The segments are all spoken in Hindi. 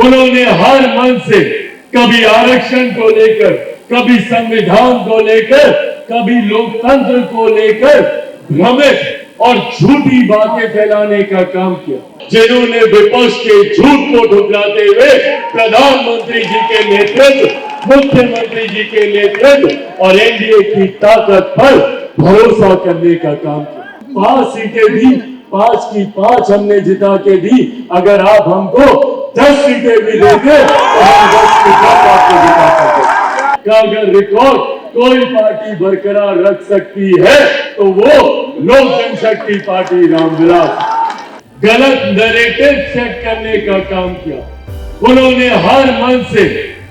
उन्होंने हर मन से कभी आरक्षण को लेकर, कभी संविधान को लेकर, कभी लोकतंत्र को लेकर भ्रमित और झूठी बातें फैलाने का काम किया। जिन्होंने विपक्ष के झूठ को ठुकराते हुए प्रधानमंत्री जी के नेतृत्व, मुख्यमंत्री जी के नेतृत्व और एनडीए की ताकत पर भरोसा करने का काम किया। 5 सीटें दी, 5 की 5 हमने जिता के दी। अगर आप हमको 10 सीटें भी देंगे तो हम 10 की 10 आपको जिता सकते। का अगर रिकॉर्ड कोई पार्टी बरकरार रख सकती है तो वो लोक जनशक्ति पार्टी रामविलास। गलत नैरेटिव सेट करने का काम किया। उन्होंने हर मन से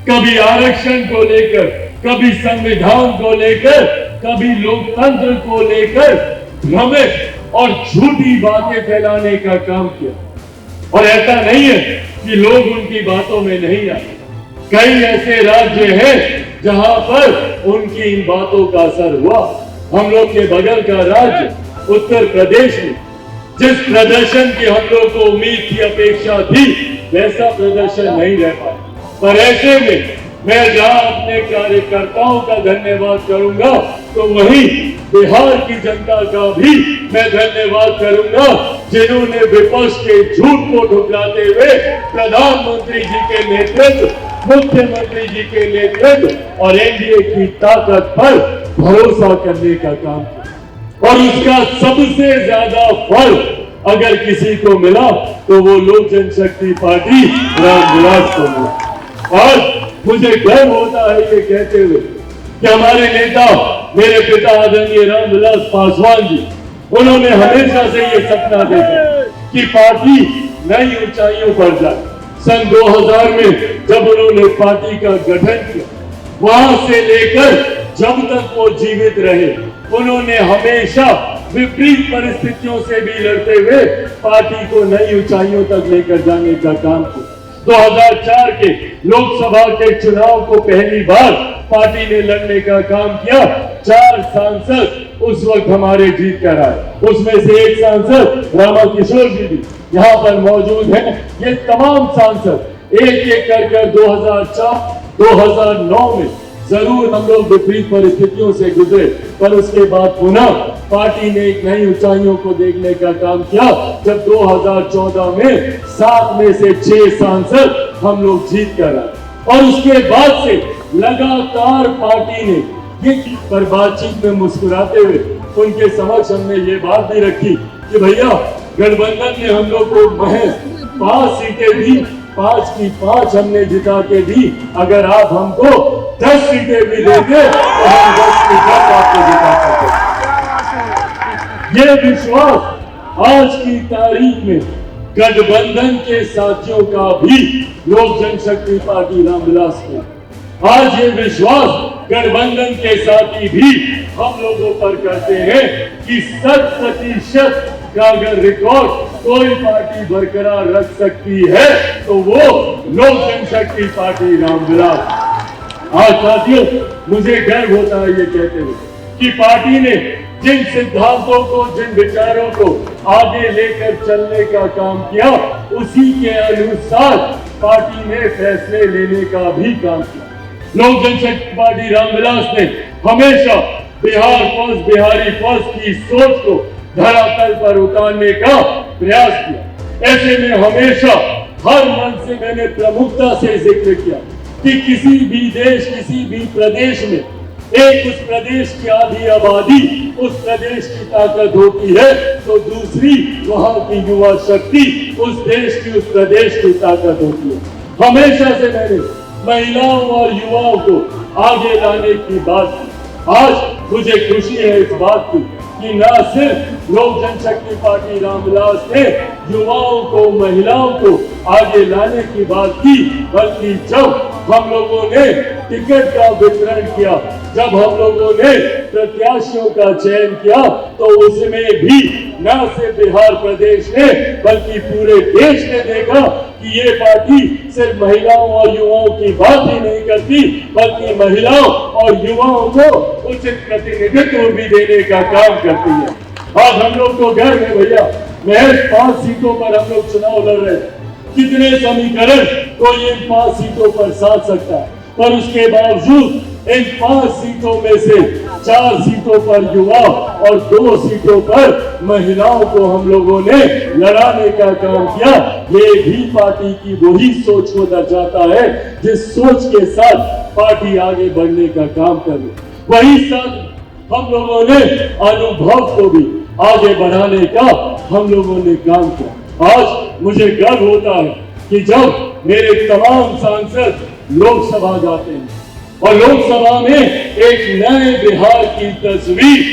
कभी आरक्षण को लेकर, कभी संविधान को लेकर, कभी लोकतंत्र को लेकर भ्रमित और झूठी बातें फैलाने का काम किया। और ऐसा नहीं है कि लोग उनकी बातों में नहीं आए। कई ऐसे राज्य हैं जहां पर उनकी इन बातों का असर हुआ। हम लोग के बगल का राज्य उत्तर प्रदेश में जिस प्रदर्शन की हम लोग को उम्मीद थी, अपेक्षा थी, वैसा प्रदर्शन नहीं रह पाया। पर ऐसे में मैं जहां अपने कार्यकर्ताओं का धन्यवाद करूंगा तो वहीं बिहार की जनता का भी मैं धन्यवाद करूंगा, जिन्होंने विपक्ष के झूठ को ठुकराते हुए प्रधानमंत्री जी के नेतृत्व, मुख्यमंत्री जी के नेतृत्व और एनडीए की ताकत पर भरोसा करने का काम किया। और उसका सबसे ज्यादा फल अगर किसी को मिला तो वो लोक जनशक्ति पार्टी रामविलास को मिला। और मुझे गर्व होता है ये कहते हुए कि हमारे नेता, मेरे पिता आदरणीय रामविलास पासवान जी, उन्होंने हमेशा से ये सपना देखा कि पार्टी नई ऊंचाइयों पर जाए। सन 2000 में जब उन्होंने पार्टी का गठन किया, वहां से लेकर जब तक वो जीवित रहे, उन्होंने हमेशा विपरीत परिस्थितियों से भी लड़ते हुए पार्टी को नई ऊंचाइयों तक लेकर जाने का काम किया। 2004 के लोकसभा के चुनाव को पहली बार पार्टी ने लड़ने का काम किया। 4 सांसद उस वक्त हमारे जीत कर आए। उसमें से एक सांसद रामा किशोर जी भी यहाँ पर मौजूद है। ये तमाम सांसद एक एक कर 2004, 2009 में जरूर हम लोग विपरीत परिस्थितियों से गुजरे, पर उसके बाद पुनः पार्टी ने एक नई ऊंचाइयों को देखने का काम किया जब 2014 में 7 में से 6 सांसद हम लोग जीत कर आए। और उसके बाद से लगातार पार्टी ने ये पर बातचीत में मुस्कुराते हुए उनके समक्ष हमने ये बात भी रखी कि भैया, गठबंधन ने हम लोग को महज 5 सीटें दी, 5 की 5 हमने जिता के दी। अगर आप हमको 10 सीटें भी देंगे तो हम 10 की 10 आपको जिता सकते। ये विश्वास आज की तारीख में गठबंधन के साथियों का भी लोक जनशक्ति पार्टी रामविलास को, आज ये विश्वास गठबंधन के साथी भी हम लोगों पर करते हैं कि 100% का अगर रिकॉर्ड कोई पार्टी बरकरार रख सकती है तो वो लोक जनशक्ति पार्टी रामविलास। आज साथियों, मुझे गर्व होता है ये कहते हुए कि पार्टी ने जिन सिद्धांतों को, जिन विचारों को आगे लेकर चलने का काम किया, उसी के अनुसार पार्टी ने फैसले लेने का भी काम किया। लोक जनशक्ति पार्टी रामविलास ने हमेशा बिहार फर्स्ट, बिहारी फर्स्ट की सोच को धरातल पर उतारने का प्रयास किया। ऐसे में हमेशा हर मन से मैंने प्रमुखता से जिक्र किया कि किसी भी देश, किसी भी प्रदेश में एक उस प्रदेश की आधी आबादी उस प्रदेश की ताकत होती है तो दूसरी वहां की युवा शक्ति उस देश की, उस प्रदेश की ताकत होती है। हमेशा से मैंने महिलाओं और युवाओं को आगे लाने की बात की। आज मुझे खुशी है इस बात की कि न सिर्फ लोक जनशक्ति पार्टी रामविलास ने युवाओं को, महिलाओं को आगे लाने की बात की, बल्कि जब हम लोगों ने टिकट का वितरण किया, जब हम लोगों ने प्रत्याशियों का चयन किया, तो उसमें भी न सिर्फ बिहार प्रदेश ने बल्कि पूरे देश ने देखा कि ये पार्टी सिर्फ महिलाओं और युवाओं की बात ही नहीं करती, बल्कि महिलाओं और युवाओं को उचित प्रतिनिधित्व भी देने का काम करती है। आज हम लोग को गर्व है भैया, महज 5 सीटों पर हम लोग चुनाव लड़ रहे हैं। कितने समीकरण कोई इन 5 सीटों पर साध सकता है, पर उसके बावजूद इन 5 सीटों में से 4 सीटों पर युवा और 2 सीटों पर महिलाओं को हम लोगों ने लड़ाने का काम किया। ये भी पार्टी की वही सोच को दर्शाता है जिस सोच के साथ पार्टी आगे बढ़ने का काम कर रही। वही साथ हम लोगों ने अनुभव को भी आगे बढ़ाने का हम लोगों ने काम किया। आज मुझे गर्व होता है कि जब मेरे तमाम सांसद लोकसभा जाते हैं और लोकसभा में एक नए बिहार की तस्वीर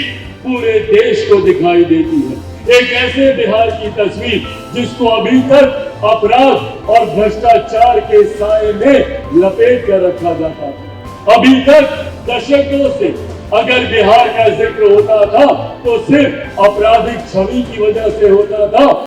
पूरे देश को दिखाई देती है। एक ऐसे बिहार की तस्वीर जिसको अभी तक अपराध और भ्रष्टाचार के साए में लपेट कर रखा जाता था। अभी तक दशकों से अगर बिहार का जिक्र होता था तो सिर्फ आपराधिक छवि की वजह से होता था।